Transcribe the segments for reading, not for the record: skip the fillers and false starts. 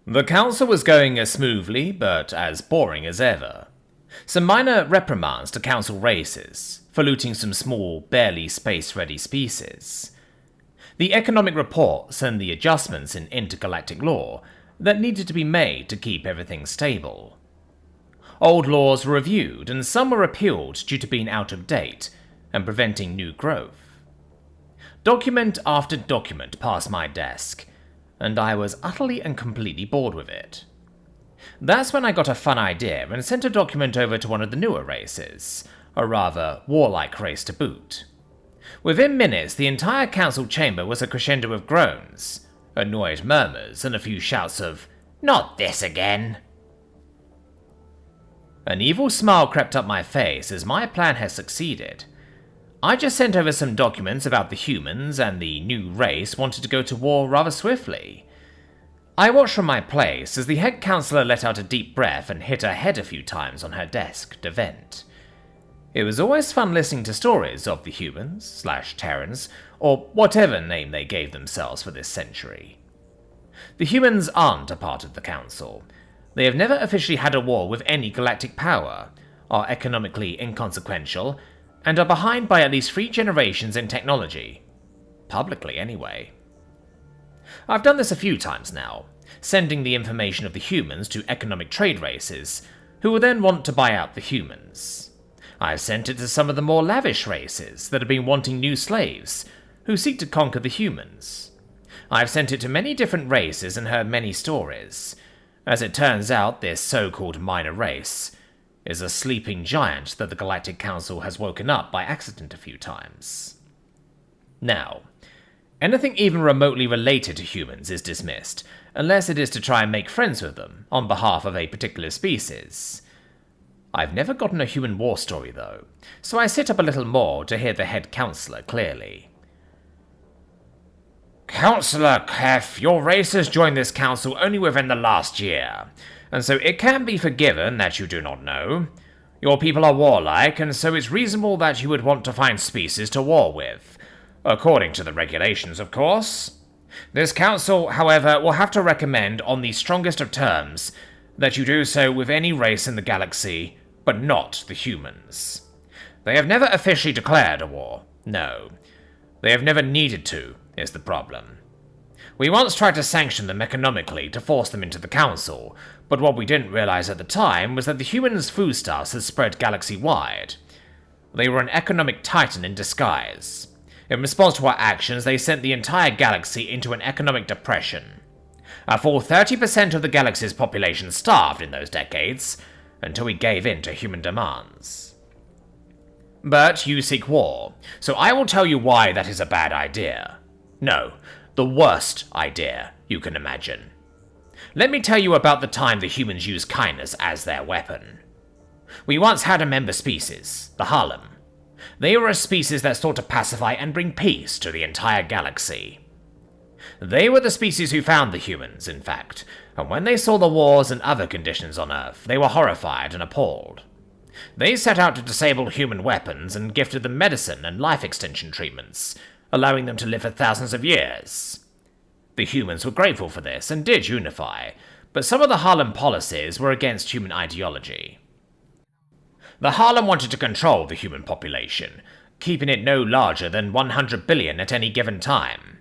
The council was going as smoothly, but as boring as ever. Some minor reprimands to council races for looting some small, barely space-ready species. The economic reports and the adjustments in intergalactic law that needed to be made to keep everything stable. Old laws were reviewed and some were repealed due to being out of date and preventing new growth. Document after document passed my desk, and I was utterly and completely bored with it. That's when I got a fun idea and sent a document over to one of the newer races, a rather warlike race to boot. Within minutes, the entire council chamber was a crescendo of groans, annoyed murmurs, and a few shouts of, "Not this again!" An evil smile crept up my face as my plan had succeeded. I just sent over some documents about the humans, and the new race wanted to go to war rather swiftly. I watched from my place as the head counselor let out a deep breath and hit her head a few times on her desk to vent. It was always fun listening to stories of the humans/Terrans, or whatever name they gave themselves for this century. The humans aren't a part of the council. They have never officially had a war with any galactic power, are economically inconsequential, and are behind by at least 3 generations in technology. Publicly, anyway. I've done this a few times now, sending the information of the humans to economic trade races, who will then want to buy out the humans. I've sent it to some of the more lavish races that have been wanting new slaves, who seek to conquer the humans. I've sent it to many different races and heard many stories. As it turns out, this so-called minor race is a sleeping giant that the Galactic Council has woken up by accident a few times. Now, anything even remotely related to humans is dismissed, unless it is to try and make friends with them on behalf of a particular species. I've never gotten a human war story though, so I sit up a little more to hear the head counselor clearly. Councillor Kef, your race has joined this council only within the last year, and so it can be forgiven that you do not know. Your people are warlike, and so it's reasonable that you would want to find species to war with. According to the regulations, of course. This council, however, will have to recommend on the strongest of terms that you do so with any race in the galaxy, but not the humans. They have never officially declared a war. No. They have never needed to, is the problem. We once tried to sanction them economically to force them into the council, but what we didn't realize at the time was that the humans' foodstuffs had spread galaxy-wide. They were an economic titan in disguise. In response to our actions, they sent the entire galaxy into an economic depression. A full 30% of the galaxy's population starved in those decades, until we gave in to human demands. But you seek war, so I will tell you why that is a bad idea. No, the worst idea you can imagine. Let me tell you about the time the humans used kindness as their weapon. We once had a member species, the Harlem. They were a species that sought to pacify and bring peace to the entire galaxy. They were the species who found the humans, in fact, and when they saw the wars and other conditions on Earth, they were horrified and appalled. They set out to disable human weapons and gifted them medicine and life extension treatments, allowing them to live for thousands of years. The humans were grateful for this and did unify, but some of the Harlem policies were against human ideology. The Harlem wanted to control the human population, keeping it no larger than 100 billion at any given time.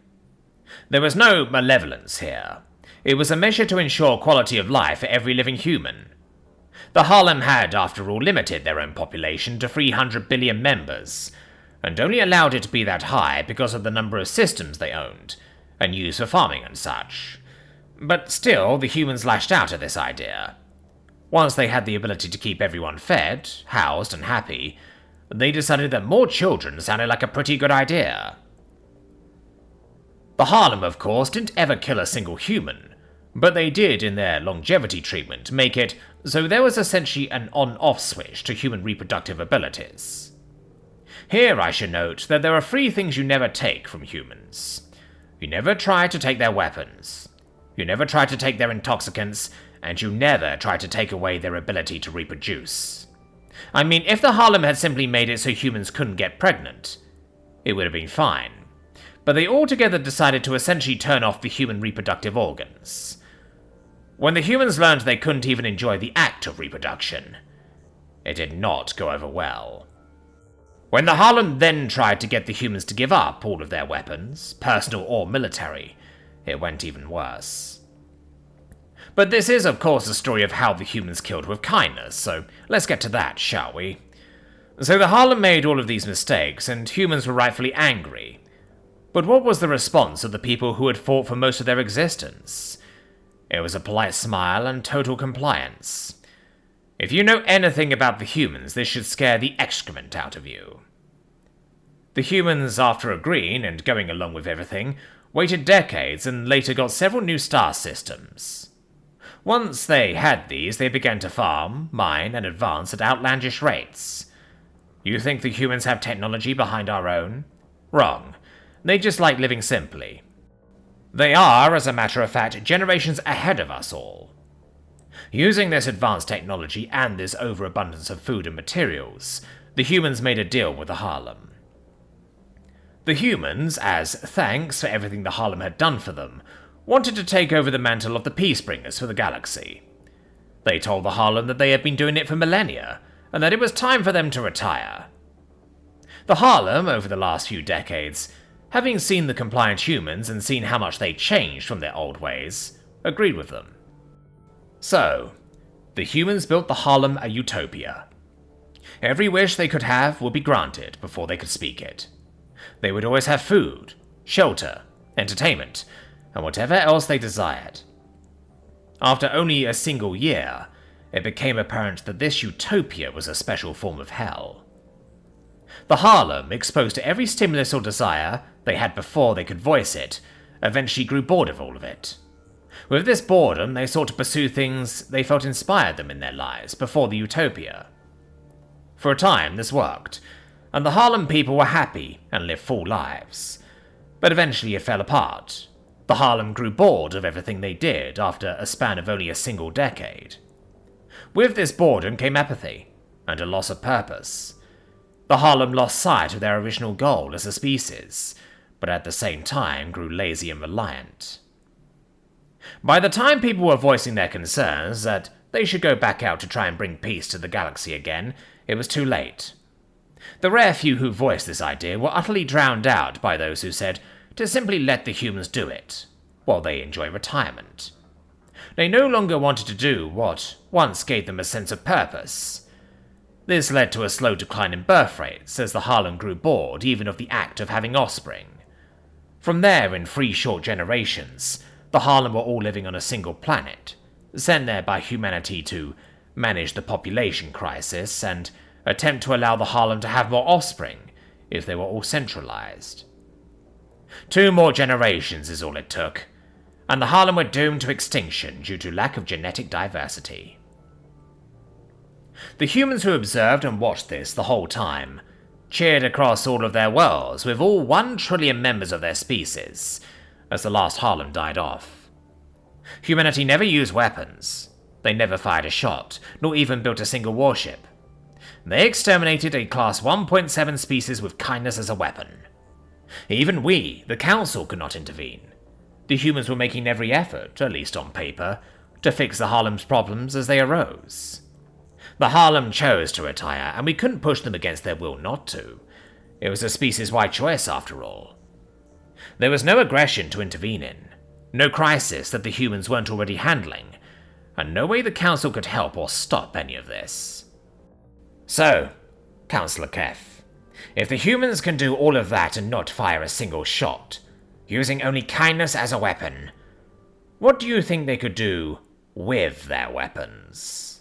There was no malevolence here. It was a measure to ensure quality of life for every living human. The Harlem had, after all, limited their own population to 300 billion members, and only allowed it to be that high because of the number of systems they owned, and used for farming and such. But still, the humans lashed out at this idea. Once they had the ability to keep everyone fed, housed, and happy, they decided that more children sounded like a pretty good idea. The Harlem, of course, didn't ever kill a single human, but they did, in their longevity treatment, make it so there was essentially an on-off switch to human reproductive abilities. Here I should note that there are 3 things you never take from humans. You never try to take their weapons, you never try to take their intoxicants, and you never try to take away their ability to reproduce. I mean, if the Harlem had simply made it so humans couldn't get pregnant, it would have been fine. But they altogether decided to essentially turn off the human reproductive organs. When the humans learned they couldn't even enjoy the act of reproduction, it did not go over well. When the Harlem then tried to get the humans to give up all of their weapons, personal or military, it went even worse. But this is, of course, a story of how the humans killed with kindness, so let's get to that, shall we? So the Harlem made all of these mistakes, and humans were rightfully angry. But what was the response of the people who had fought for most of their existence? It was a polite smile and total compliance. If you know anything about the humans, this should scare the excrement out of you. The humans, after agreeing and going along with everything, waited decades and later got several new star systems. Once they had these, they began to farm, mine, and advance at outlandish rates. You think the humans have technology behind our own? Wrong. They just like living simply. They are, as a matter of fact, generations ahead of us all. Using this advanced technology and this overabundance of food and materials, the humans made a deal with the Harlem. The humans, as thanks for everything the Harlem had done for them, wanted to take over the mantle of the Peacebringers for the galaxy. They told the Harlem that they had been doing it for millennia, and that it was time for them to retire. The Harlem, over the last few decades, having seen the compliant humans and seen how much they changed from their old ways, agreed with them. So, the humans built the Harlem a utopia. Every wish they could have would be granted before they could speak it. They would always have food, shelter, entertainment, and whatever else they desired. After only a single year, it became apparent that this utopia was a special form of hell. The Harlem, exposed to every stimulus or desire they had before they could voice it, eventually grew bored of all of it. With this boredom, they sought to pursue things they felt inspired them in their lives before the utopia. For a time, this worked, and the Harlem people were happy and lived full lives. But eventually it fell apart. The Harlem grew bored of everything they did after a span of only a single decade. With this boredom came apathy, and a loss of purpose. The Harlem lost sight of their original goal as a species, but at the same time grew lazy and reliant. By the time people were voicing their concerns that they should go back out to try and bring peace to the galaxy again, it was too late. The rare few who voiced this idea were utterly drowned out by those who said to simply let the humans do it, while they enjoy retirement. They no longer wanted to do what once gave them a sense of purpose. This led to a slow decline in birth rates as the Harlem grew bored even of the act of having offspring. From there, in 3 short generations, the Harlem were all living on a single planet, sent there by humanity to manage the population crisis and attempt to allow the Harlem to have more offspring if they were all centralized. 2 more generations is all it took, and the Harlem were doomed to extinction due to lack of genetic diversity. The humans who observed and watched this the whole time cheered across all of their worlds with all 1 trillion members of their species as the last Harlem died off. Humanity never used weapons. They never fired a shot, nor even built a single warship. They exterminated a Class 1.7 species with kindness as a weapon. Even we, the Council, could not intervene. The humans were making every effort, at least on paper, to fix the Harlem's problems as they arose. The Harlem chose to retire, and we couldn't push them against their will not to. It was a species-wide choice, after all. There was no aggression to intervene in, no crisis that the humans weren't already handling, and no way the Council could help or stop any of this. So, Councillor Kef, if the humans can do all of that and not fire a single shot, using only kindness as a weapon, what do you think they could do with their weapons?